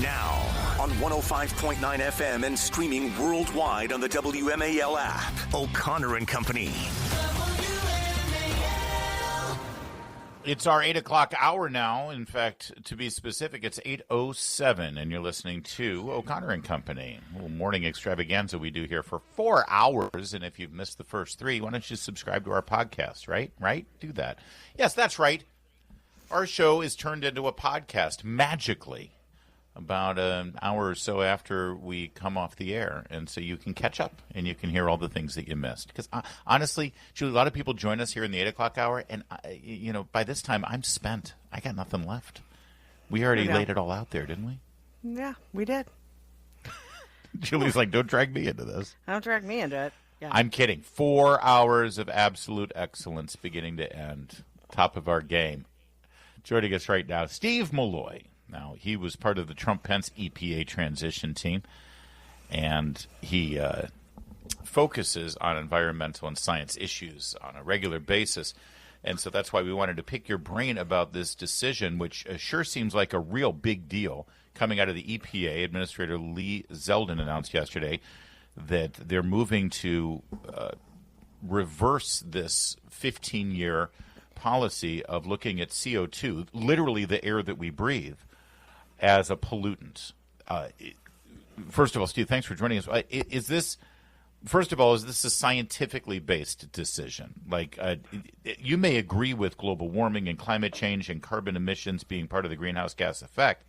Now, on 105.9 FM and streaming worldwide on the WMAL app, O'Connor and Company. It's our 8 o'clock hour now. In fact, to be specific, it's 8:07, and you're listening to O'Connor and Company, a little morning extravaganza we do here for 4 hours. And if you've missed the first 3, why don't you subscribe to our podcast, right? Do that. Yes, that's right. Our show is turned into a podcast magically about an hour or so after we come off the air. And so you can catch up and you can hear all the things that you missed. Because honestly, Julie, a lot of people join us here in the 8 o'clock hour. And, by this time, I'm spent. I got nothing left. We already laid it all out there, didn't we? Yeah, we did. Julie's like, don't drag me into this. Don't drag me into it. Yeah. I'm kidding. 4 hours of absolute excellence beginning to end. Top of our game. Joining us right now, Steve Milloy. Now, he was part of the Trump-Pence EPA transition team, and he focuses on environmental and science issues on a regular basis. And so that's why we wanted to pick your brain about this decision, which sure seems like a real big deal coming out of the EPA. Administrator Lee Zeldin announced yesterday that they're moving to reverse this 15-year policy of looking at CO2, literally the air that we breathe, as a pollutant. First of all, Steve, thanks for joining us. Is this a scientifically based decision? Like, you may agree with global warming and climate change and carbon emissions being part of the greenhouse gas effect,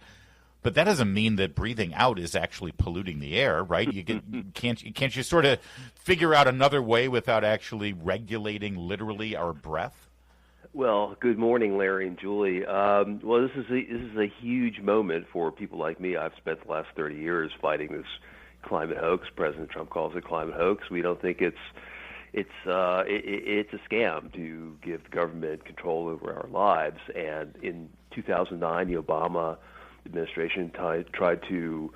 but that doesn't mean that breathing out is actually polluting the air, right? Can't you sort of figure out another way without actually regulating literally our breath? Well, good morning, Larry and Julie. This is a huge moment for people like me. I've spent the last 30 years fighting this climate hoax. President Trump calls it climate hoax. We don't think it's a scam to give the government control over our lives. And in 2009, the Obama administration tried to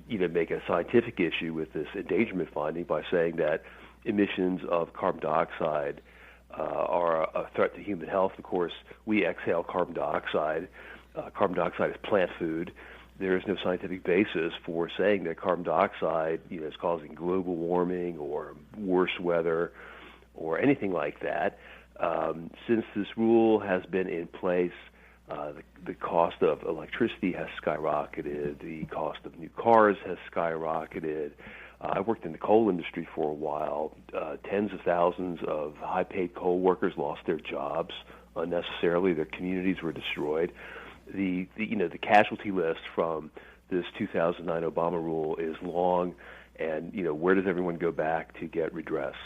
make a scientific issue with this endangerment finding by saying that emissions of carbon dioxide are a threat to human health. Of course, we exhale carbon dioxide. Carbon dioxide is plant food. There is no scientific basis for saying that carbon dioxide, is causing global warming or worse weather or anything like that. Since this rule has been in place, the cost of electricity has skyrocketed. The cost of new cars has skyrocketed. I worked in the coal industry for a while. Tens of thousands of high-paid coal workers lost their jobs unnecessarily. Their communities were destroyed. The casualty list from this 2009 Obama rule is long, and where does everyone go back to get redress?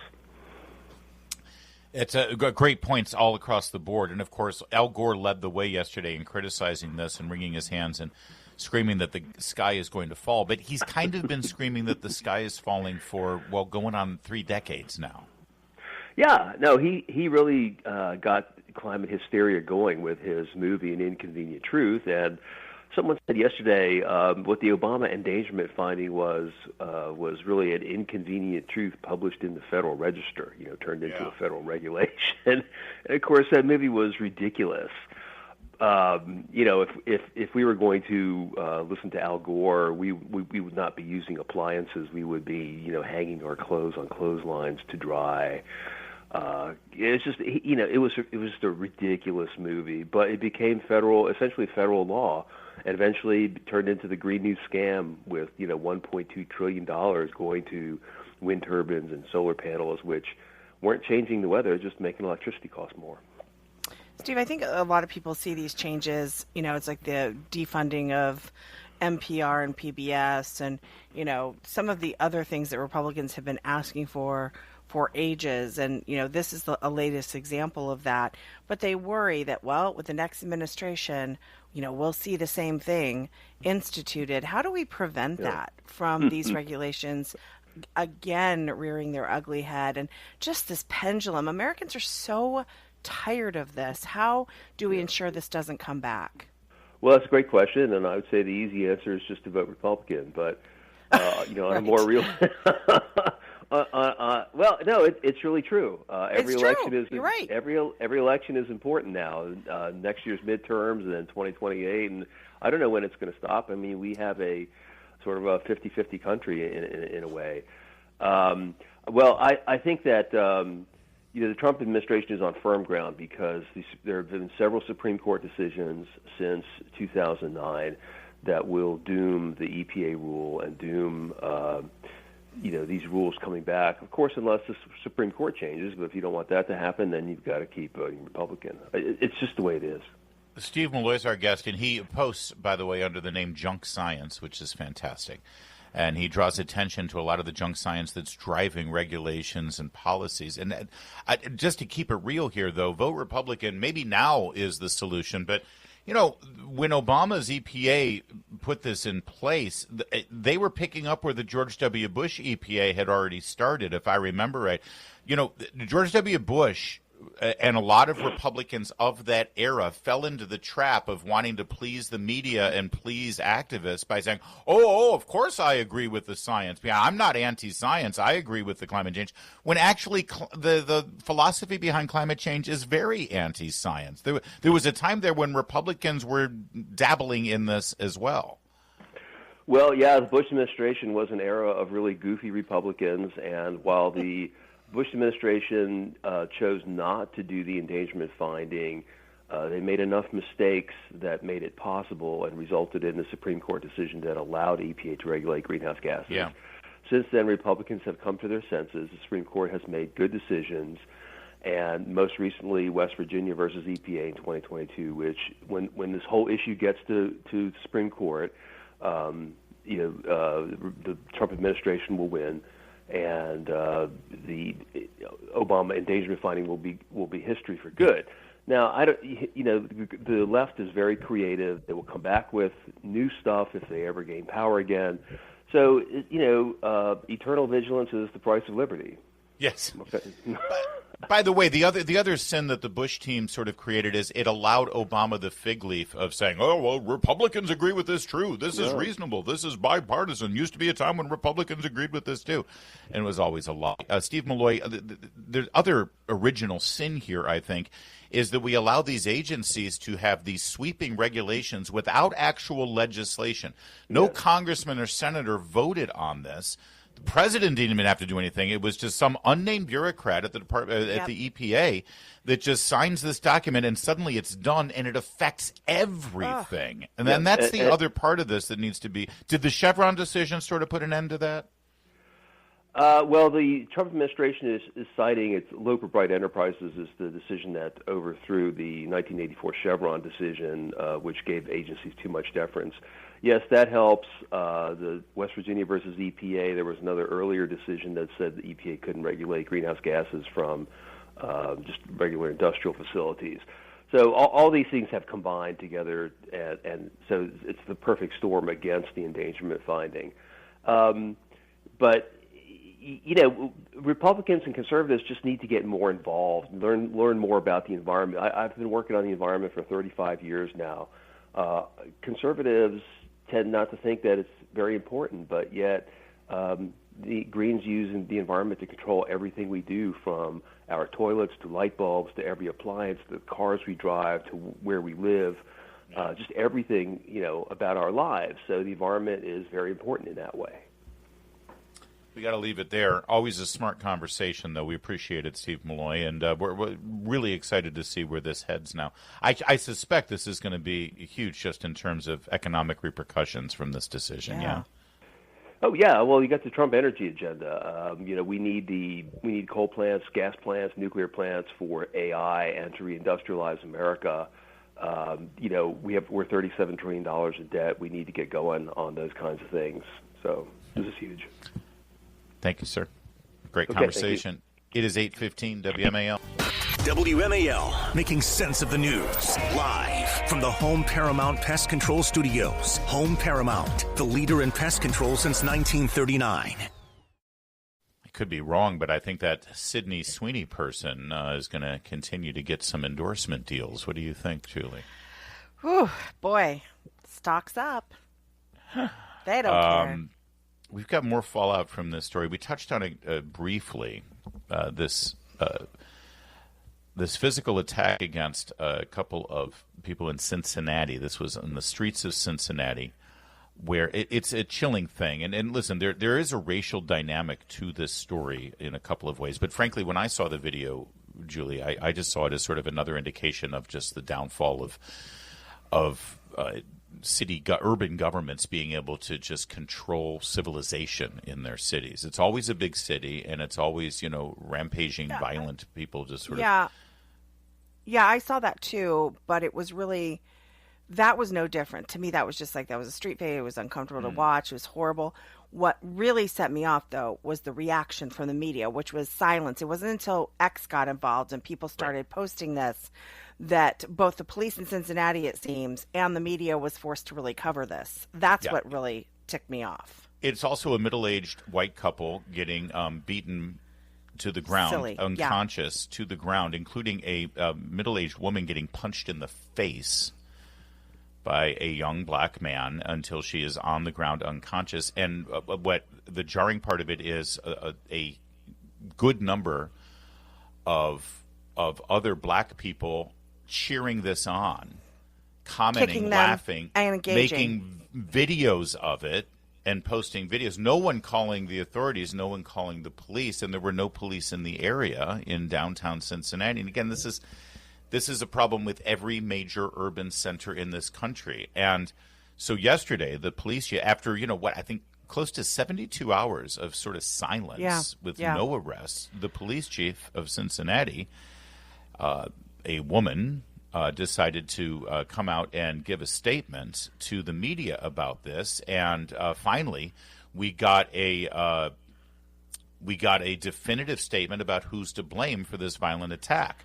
It's great points all across the board, and of course, Al Gore led the way yesterday in criticizing this and wringing his hands and screaming that the sky is going to fall. But he's kind of been screaming that the sky is falling for, going on 3 decades now. Yeah, no, he really got climate hysteria going with his movie An Inconvenient Truth. And someone said yesterday what the Obama endangerment finding was really an inconvenient truth published in the Federal Register, turned into a federal regulation. And of course, that movie was ridiculous. If we were going to listen to Al Gore, we would not be using appliances. We would be, hanging our clothes on clotheslines to dry. It's just, it was just a ridiculous movie. But it became essentially federal law, and eventually turned into the Green New Scam with $1.2 trillion going to wind turbines and solar panels, which weren't changing the weather, just making electricity cost more. Steve, I think a lot of people see these changes, it's like the defunding of NPR and PBS and, some of the other things that Republicans have been asking for ages. And, this is a latest example of that. But they worry that, with the next administration, we'll see the same thing instituted. How do we prevent that from these regulations again rearing their ugly head? And just this pendulum. Americans are so tired of this. How do we ensure this doesn't come back? Well, that's a great question, and I would say the easy answer is just to vote Republican. But on a more real, it's really true. Every election is You're right. Every election is important now. Next year's midterms and then 2028, and I don't know when it's going to stop. I mean, we have a sort of a 50-50 country in a way. Well, I think that the Trump administration is on firm ground because there have been several Supreme Court decisions since 2009 that will doom the EPA rule and doom these rules coming back. Of course, unless the Supreme Court changes, but if you don't want that to happen, then you've got to keep voting Republican. It's just the way it is. Steve Milloy is our guest, and he posts, by the way, under the name Junk Science, which is fantastic. And he draws attention to a lot of the junk science that's driving regulations and policies. And just to keep it real here, though, vote Republican. Maybe now is the solution. But, when Obama's EPA put this in place, they were picking up where the George W. Bush EPA had already started, if I remember right. George W. Bush and a lot of Republicans of that era fell into the trap of wanting to please the media and please activists by saying, of course I agree with the science. Yeah, I'm not anti-science. I agree with the climate change. When actually the philosophy behind climate change is very anti-science. There was a time there when Republicans were dabbling in this as well. Well, yeah, the Bush administration was an era of really goofy Republicans, and while the Bush administration chose not to do the endangerment finding, they made enough mistakes that made it possible and resulted in the Supreme Court decision that allowed EPA to regulate greenhouse gases. Yeah. Since then, Republicans have come to their senses. The Supreme Court has made good decisions, and most recently, West Virginia versus EPA in 2022, which when this whole issue gets to the Supreme Court, the Trump administration will win. And the Obama endangerment finding will be history for good. Now, the left is very creative. They will come back with new stuff if they ever gain power again. So, eternal vigilance is the price of liberty. Yes. Okay. By the way, the other sin that the Bush team sort of created is it allowed Obama the fig leaf of saying, Republicans agree with this, true. This is reasonable. This is bipartisan. Used to be a time when Republicans agreed with this, too. And it was always a lie. Steve Milloy, the other original sin here, I think, is that we allow these agencies to have these sweeping regulations without actual legislation. No congressman or senator voted on this. The president didn't even have to do anything. It was just some unnamed bureaucrat at the department, at the EPA, that just signs this document, and suddenly it's done, and it affects everything. And then that's the other part of this that needs to be. Did the Chevron decision sort of put an end to that? Well, the Trump administration is citing its low for bright enterprises as the decision that overthrew the 1984 Chevron decision, which gave agencies too much deference. Yes, that helps. The West Virginia versus EPA, there was another earlier decision that said the EPA couldn't regulate greenhouse gases from just regular industrial facilities. So all these things have combined together, and so it's the perfect storm against the endangerment finding. But Republicans and conservatives just need to get more involved, learn more about the environment. I've been working on the environment for 35 years now. Conservatives tend not to think that it's very important, but yet the Greens use the environment to control everything we do, from our toilets to light bulbs to every appliance, the cars we drive to where we live, just everything about our lives. So the environment is very important in that way. We got to leave it there. Always a smart conversation, though. We appreciate it, Steve Milloy, and we're really excited to see where this heads now. I suspect this is going to be huge just in terms of economic repercussions from this decision, yeah? Oh, yeah. Well, you got the Trump energy agenda. We need coal plants, gas plants, nuclear plants for AI and to reindustrialize America. We're $37 trillion in debt. We need to get going on those kinds of things. So this is huge. Thank you, sir. Great conversation. It is 8:15 WMAL. WMAL, making sense of the news. Live from the Home Paramount Pest Control Studios. Home Paramount, the leader in pest control since 1939. I could be wrong, but I think that Sydney Sweeney person is going to continue to get some endorsement deals. What do you think, Julie? Whew, boy, stock's up. They don't care. We've got more fallout from this story. We touched on it briefly. This this physical attack against a couple of people in Cincinnati. This was in the streets of Cincinnati, where it's a chilling thing. And listen, there is a racial dynamic to this story in a couple of ways. But frankly, when I saw the video, Julie, I just saw it as sort of another indication of just the downfall of urban governments being able to just control civilization in their cities. It's always a big city, and it's always, rampaging, violent people just sort of. Yeah, I saw that too, but it was really, that was no different. To me, that was just like, that was a street fight. It was uncomfortable to watch. It was horrible. What really set me off, though, was the reaction from the media, which was silence. It wasn't until X got involved and people started posting this that both the police in Cincinnati, it seems, and the media was forced to really cover this. That's what really ticked me off. It's also a middle-aged white couple getting beaten to the ground, unconscious to the ground, including a middle-aged woman getting punched in the face by a young black man until she is on the ground unconscious. And what the jarring part of it is a good number of other black people cheering this on, commenting, laughing, and engaging, making videos of it and posting videos. No one calling the authorities, no one calling the police, and there were no police in the area in downtown Cincinnati. And again, this is a problem with every major urban center in this country. And so yesterday, the police, after, I think close to 72 hours of sort of silence with no arrests, the police chief of Cincinnati, a woman, decided to come out and give a statement to the media about this. And finally, we got a definitive statement about who's to blame for this violent attack.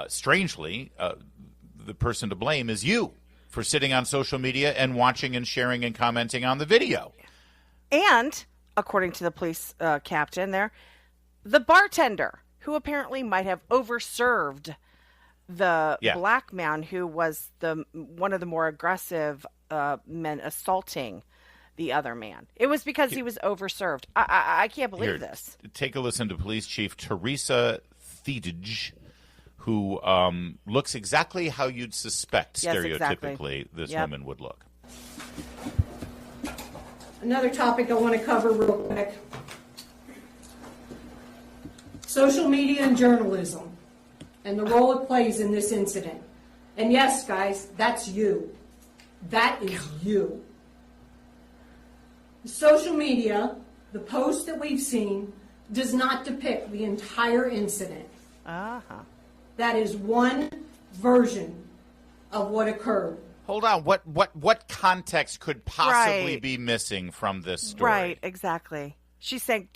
Strangely, the person to blame is you for sitting on social media and watching and sharing and commenting on the video. And, according to the police captain there, the bartender, who apparently might have overserved the black man who was one of the more aggressive men assaulting the other man. It was because he was overserved. I can't believe this. Take a listen to Police Chief Teresa Thedage, who looks exactly how you'd suspect stereotypically this woman would look. Another topic I want to cover real quick. Social media and journalism and the role it plays in this incident. And yes, guys, that's you. That is you. Social media, the post that we've seen, does not depict the entire incident. That is one version of what occurred. Hold on. What context could possibly be missing from this story? Right, exactly.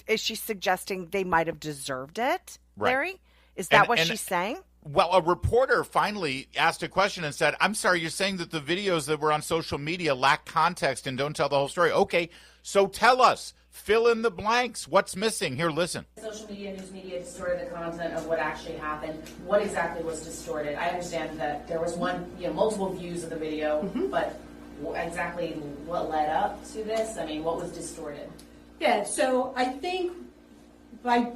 Is she suggesting they might have deserved it, Larry? Is that what she's saying? Well, a reporter finally asked a question and said, I'm sorry, you're saying that the videos that were on social media lack context and don't tell the whole story. Okay, so tell us. Fill in the blanks. What's missing? Here, listen. Social media, news media distorted the content of what actually happened. What exactly was distorted? I understand that there was multiple views of the video, but exactly what led up to this? I mean, what was distorted? Yeah, so I think by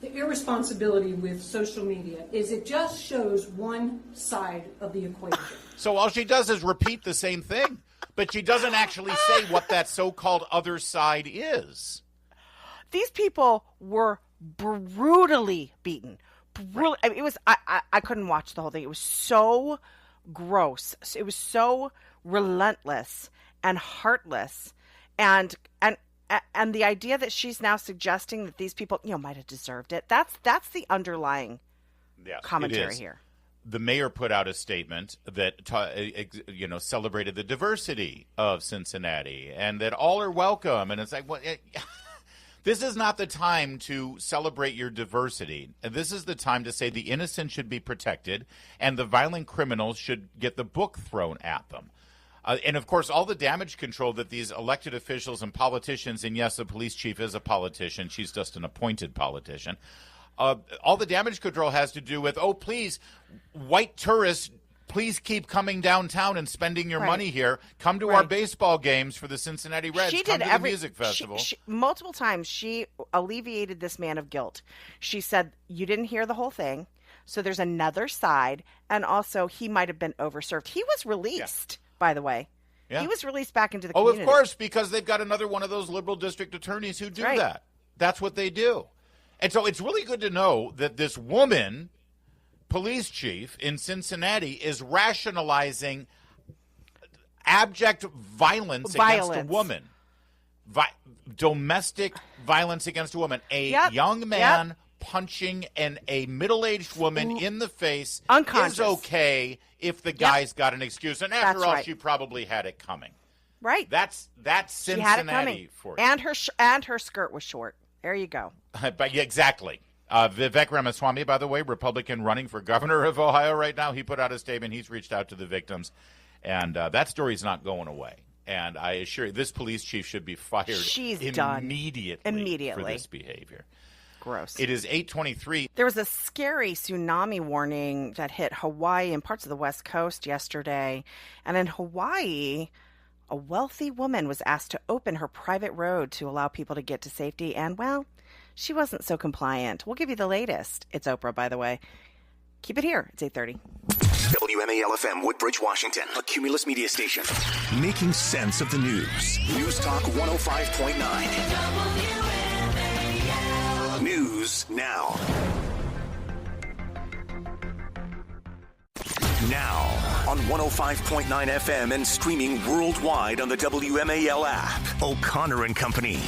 the irresponsibility with social media is it just shows one side of the equation. So all she does is repeat the same thing, but she doesn't actually say what that so-called other side is. These people were brutally beaten. I mean, it was. I couldn't watch the whole thing. It was so gross. It was so relentless and heartless, and the idea that she's now suggesting that these people, might have deserved it. That's the underlying commentary here. The mayor put out a statement that celebrated the diversity of Cincinnati and that all are welcome. And it's like, this is not the time to celebrate your diversity. This is the time to say the innocent should be protected and the violent criminals should get the book thrown at them. And, of course, all the damage control that these elected officials and politicians, and yes, the police chief is a politician. She's just an appointed politician. All the damage control has to do with, please, white tourists please keep coming downtown and spending your Right. money here. Come to our baseball games for the Cincinnati Reds. She Come did to the music festival. Multiple times she alleviated this man of guilt. She said, you didn't hear the whole thing, so there's another side, and also he might have been overserved. He was released, by the way. Yeah. He was released back into the community. Of course, because they've got another one of those liberal district attorneys who do that. That's what they do. And so it's really good to know that this woman, police chief in Cincinnati, is rationalizing abject violence against a woman. Domestic violence against a woman. A young man punching a middle-aged woman in the face unconscious is okay if the guy's got an excuse. And after all, she probably had it coming. Right. That's Cincinnati she had it coming. For you. And her skirt was short. There you go. But exactly. Vivek Ramaswamy, by the way, Republican running for governor of Ohio right now, he put out a statement. He's reached out to the victims, and that story's not going away. And I assure you, this police chief should be fired immediately for this behavior. Gross. It is 8:23. There was a scary tsunami warning that hit Hawaii and parts of the West Coast yesterday. And in Hawaii, a wealthy woman was asked to open her private road to allow people to get to safety. And, well, she wasn't so compliant. We'll give you the latest. It's Oprah, by the way. Keep it here. It's 8:30. WMAL FM, Woodbridge, Washington, a Cumulus media station. Making sense of the news. News Talk 105.9. News now. Now on 105.9 FM and streaming worldwide on the WMAL app. O'Connor and Company.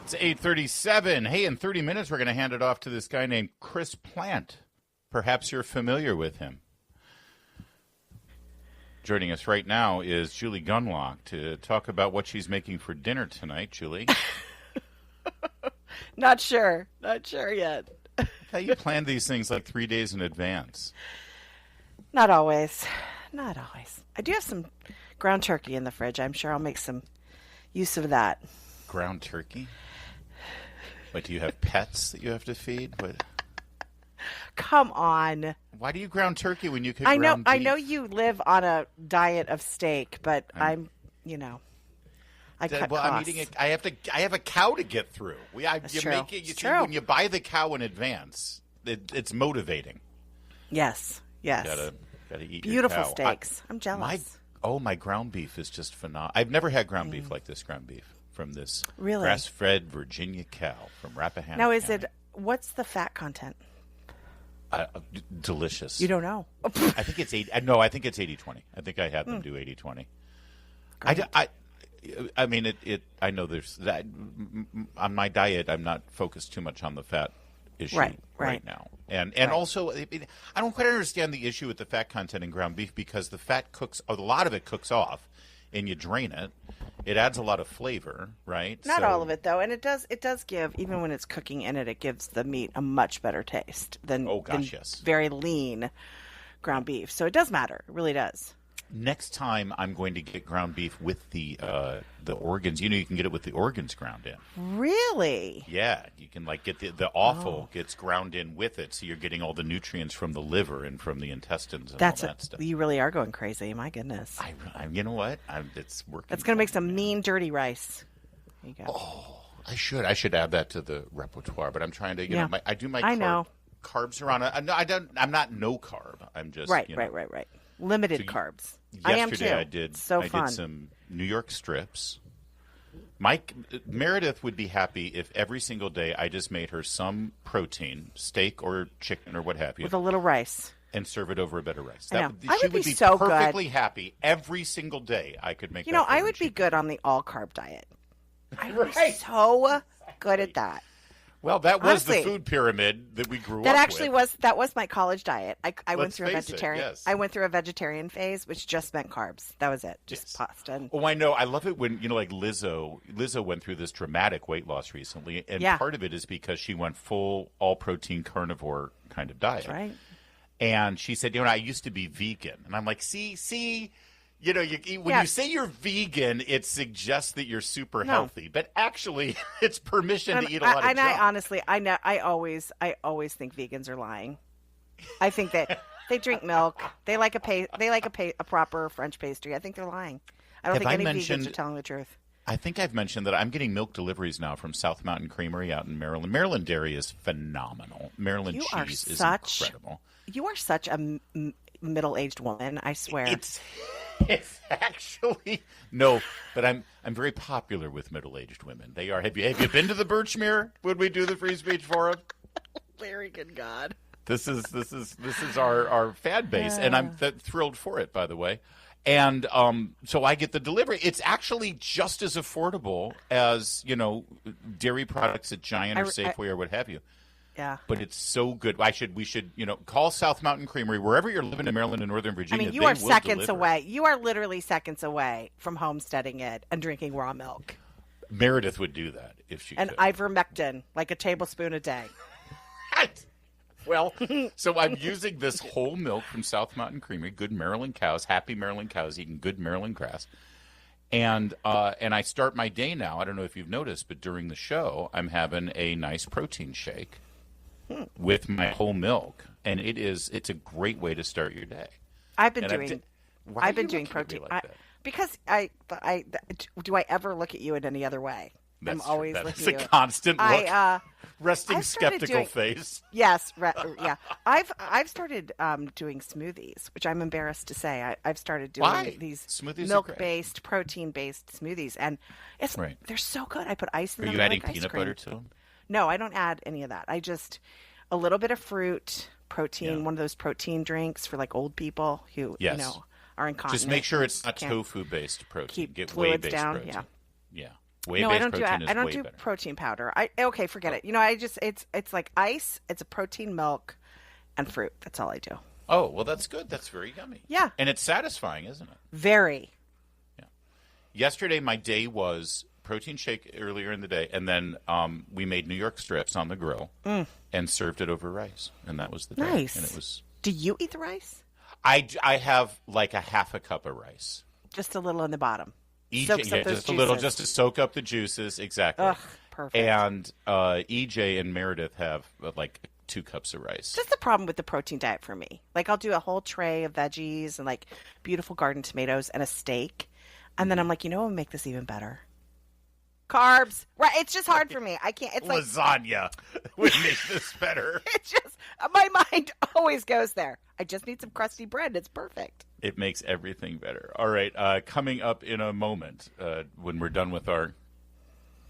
It's 8:37. Hey, in 30 minutes, we're going to hand it off to this guy named Chris Plant. Perhaps you're familiar with him. Joining us right now is Julie Gunlock to talk about what she's making for dinner tonight. Julie? Not sure. Not sure yet. How you plan these things like 3 days in advance? Not always. Not always. I do have some ground turkey in the fridge. I'm sure I'll make some use of that. Ground turkey? What, do you have pets that you have to feed? What? Come on. Why do you ground turkey when you could ground beef? I know you live on a diet of steak, but I cut costs. I'm eating I have a cow to get through. True. When you buy the cow in advance, it's motivating. Yes. Gotta eat beautiful your cow. steaks. I'm jealous. My ground beef is just phenomenal. I've never had ground beef like this ground beef from this grass-fed Virginia cow from Rappahannock. Now, County. what's the fat content? Delicious. You don't know. I think it's 80. No, I think it's 80-20. I think I had them do 80-20. I mean, I know there's that on my diet. I'm not focused too much on the fat issue right now, and also I don't quite understand the issue with the fat content in ground beef because the fat cooks. A lot of it cooks off, and you drain it. It adds a lot of flavor, right? Not all of it, though, and it does give, even when it's cooking in it, it gives the meat a much better taste than very lean ground beef. So it does matter. It really does. Next time, I'm going to get ground beef with the organs. You can get it with the organs ground in. Really? Yeah, you can get the offal gets ground in with it, so you're getting all the nutrients from the liver and from the intestines and all that stuff. You really are going crazy. My goodness. You know what? It's working. That's going to make some mean, dirty rice. There you go. Oh, I should add that to the repertoire, but I'm trying to. I do my. Carbs are on I'm not no carb. I'm just right. Limited carbs. I am too. I did some New York strips. Meredith would be happy if every single day I just made her some protein, steak or chicken or what have you, with a little rice, and serve it over a bit of rice. She would be so perfectly happy every single day. I could make. I would be good on the all carb diet. I would be so good at that. Well, that was the food pyramid that we grew up with. That was my college diet. I went through a vegetarian. Yes. I went through a vegetarian phase, which just meant carbs. That was it, just pasta. I know. I love it when like Lizzo went through this dramatic weight loss recently, and part of it is because she went full all protein carnivore kind of diet. That's right. And she said, I used to be vegan, and I'm like, see. When you say you're vegan, it suggests that you're super healthy, but actually, it's permission to eat a lot of junk. I honestly, I always think vegans are lying. I think that they drink milk. They like a proper French pastry. I think they're lying. I don't think any vegans are telling the truth. I think I've mentioned that I'm getting milk deliveries now from South Mountain Creamery out in Maryland. Maryland dairy is phenomenal. Maryland cheese is incredible. You are such a middle-aged woman, I swear. It's actually no, but I'm very popular with middle-aged women. They are. Have you been to the Birchmere when we do the Free Speech Forum? Very good God. This is our fan base, and I'm thrilled for it, by the way. And so I get the delivery. It's actually just as affordable as, dairy products at Giant or Safeway or what have you. Yeah. But it's so good. We should call South Mountain Creamery wherever you're living in Maryland and Northern Virginia. I mean, you are seconds away. You are literally seconds away from homesteading it and drinking raw milk. Meredith would do that if she and could. Ivermectin, like a tablespoon a day. Well, so I'm using this whole milk from South Mountain Creamery, good Maryland cows, happy Maryland cows eating good Maryland grass. And I start my day now. I don't know if you've noticed, but during the show, I'm having a nice protein shake with my whole milk, and it's a great way to start your day. I've been doing protein because do I ever look at you in any other way? That's I'm always That's looking a at you. constant look. Resting skeptical face. Yes, yeah. I've started doing smoothies, which I'm embarrassed to say. I've started doing these smoothies milk-based, protein-based smoothies, and they're so good. I put ice in them. Are you adding peanut butter to them? No, I don't add any of that. I just a little bit of fruit, protein, one of those protein drinks for like old people who are incontinent. Just make sure it's not tofu-based protein. Get whey-based down. Protein. Yeah. No, I don't do protein powder. Forget it. It's like ice. It's a protein milk and fruit. That's all I do. Oh, well, that's good. That's very yummy. Yeah. And it's satisfying, isn't it? Very. Yeah. Yesterday, my day was protein shake earlier in the day, and then we made New York strips on the grill and served it over rice, and that was the day. Nice. And it was. Do you eat the rice? I have like a half a cup of rice. Just a little in the bottom. Just a little, just to soak up the juices. Exactly. Ugh, perfect. And EJ and Meredith have like 2 cups of rice. That's the problem with the protein diet for me. Like I'll do a whole tray of veggies and like beautiful garden tomatoes and a steak, and then I'm like, what would make this even better? Carbs. Right. It's just hard for me. I can't. It's like lasagna would make this better. It's just my mind always goes there. I just need some crusty bread. It's perfect. It makes everything better. All right. Coming up in a moment when we're done with our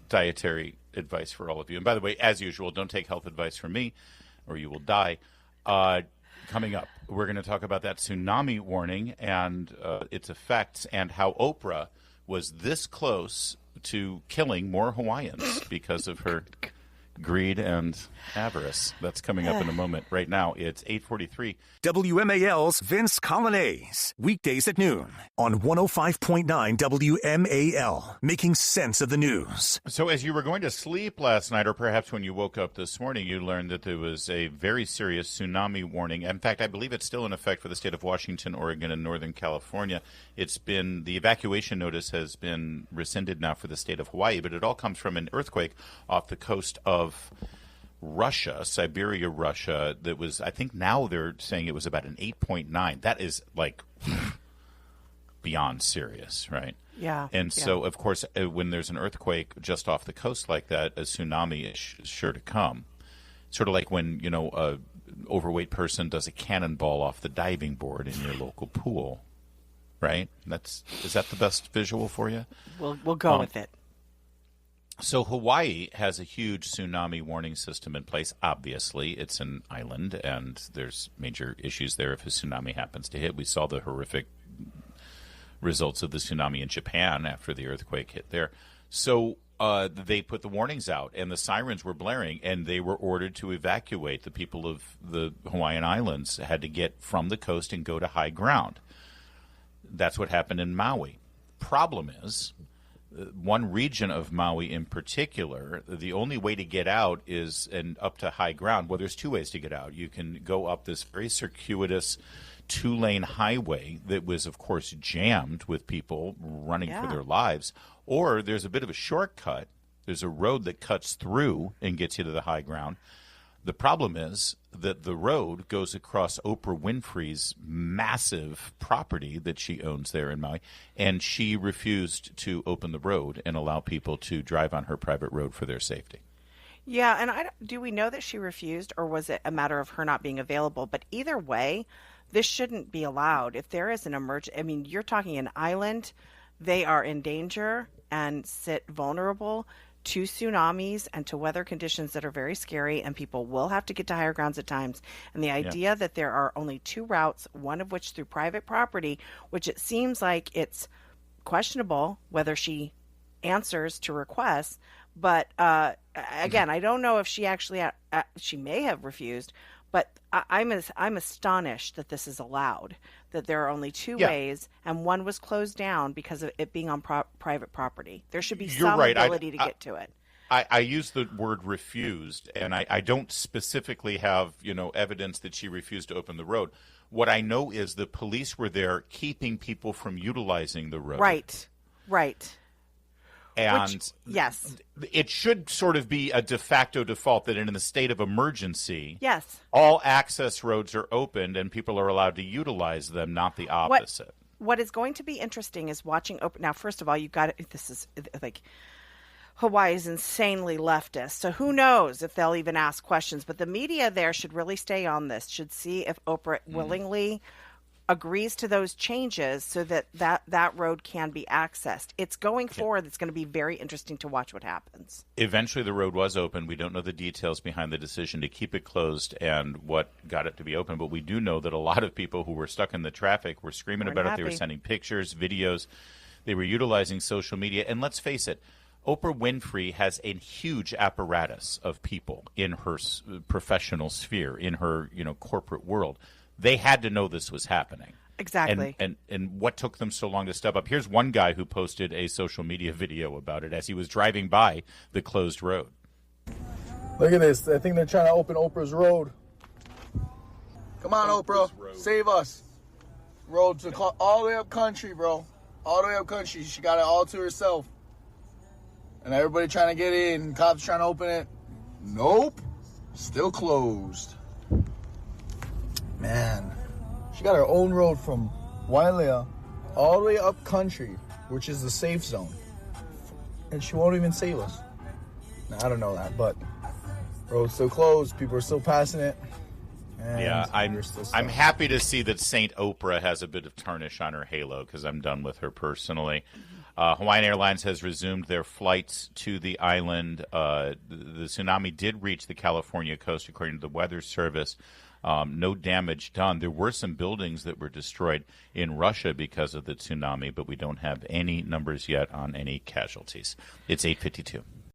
dietary advice for all of you. And by the way, as usual, don't take health advice from me or you will die. Coming up, we're going to talk about that tsunami warning and its effects and how Oprah was this close to killing more Hawaiians because of her greed and avarice. That's coming up in a moment. Right now, it's 8:43. WMAL's Vince Colonnese. Weekdays at noon on 105.9 WMAL. Making sense of the news. So as you were going to sleep last night, or perhaps when you woke up this morning, you learned that there was a very serious tsunami warning. In fact, I believe it's still in effect for the state of Washington, Oregon, and Northern California. The evacuation notice has been rescinded now for the state of Hawaii, but it all comes from an earthquake off the coast of Russia, Siberia, Russia, that was, I think now they're saying it was about an 8.9. That is like beyond serious, right? Yeah. And so, of course, when there's an earthquake just off the coast like that, a tsunami is sure to come. Sort of like when, a overweight person does a cannonball off the diving board in your local pool, right? Is that the best visual for you? We'll go with it. So Hawaii has a huge tsunami warning system in place. Obviously, it's an island, and there's major issues there if a tsunami happens to hit. We saw the horrific results of the tsunami in Japan after the earthquake hit there. So they put the warnings out, and the sirens were blaring, and they were ordered to evacuate. The people of the Hawaiian Islands had to get from the coast and go to high ground. That's what happened in Maui. Problem is, one region of Maui in particular, the only way to get out is up to high ground. Well, there's 2 ways to get out. You can go up this very circuitous 2-lane highway that was, of course, jammed with people running for their lives. Or there's a bit of a shortcut. There's a road that cuts through and gets you to the high ground. The problem is that the road goes across Oprah Winfrey's massive property that she owns there in Maui, and she refused to open the road and allow people to drive on her private road for their safety. Yeah, and do we know that she refused, or was it a matter of her not being available? But either way, this shouldn't be allowed. If there is an emergency, I mean, you're talking an island, they are in danger and sit vulnerable to tsunamis and to weather conditions that are very scary, and people will have to get to higher grounds at times. And the idea that there are only two routes, one of which through private property, which it seems like it's questionable whether she answers to requests. But again, I don't know if she actually she may have refused, but I'm astonished that this is allowed, that there are only two ways, and one was closed down because of it being on private property. There should be some ability to get to it. I use the word refused, and I don't specifically have evidence that she refused to open the road. What I know is the police were there keeping people from utilizing the road. Right. And yes, it should sort of be a de facto default that in the state of emergency, yes, all access roads are opened and people are allowed to utilize them, not the opposite. What is going to be interesting is watching now, first of all, this is like Hawaii is insanely leftist, so who knows if they'll even ask questions. But the media there should really stay on this, should see if Oprah willingly agrees to those changes so that road can be accessed. It's going forward. It's going to be very interesting to watch what happens. Eventually the road was open. We don't know the details behind the decision to keep it closed and what got it to be open, but we do know that a lot of people who were stuck in the traffic were screaming about it. They were sending pictures, videos. They were utilizing social media. And let's face it, Oprah Winfrey has a huge apparatus of people in her professional sphere, in her corporate world. They had to know this was happening. Exactly. And what took them so long to step up? Here's one guy who posted a social media video about it as he was driving by the closed road. Look at this. I think they're trying to open Oprah's road. Come on, Oprah. Save us. Road to all the way up country, bro. All the way up country. She got it all to herself. And everybody trying to get in. Cops trying to open it. Nope. Still closed. Man, she got her own road from Wailea all the way up country, which is the safe zone. And she won't even save us. Now, I don't know that, but road's still closed. People are still passing it. Yeah, I'm happy to see that Saint Oprah has a bit of tarnish on her halo because I'm done with her personally. Hawaiian Airlines has resumed their flights to the island. The tsunami did reach the California coast, according to the Weather Service. No damage done. There were some buildings that were destroyed in Russia because of the tsunami, but we don't have any numbers yet on any casualties. It's 8:52.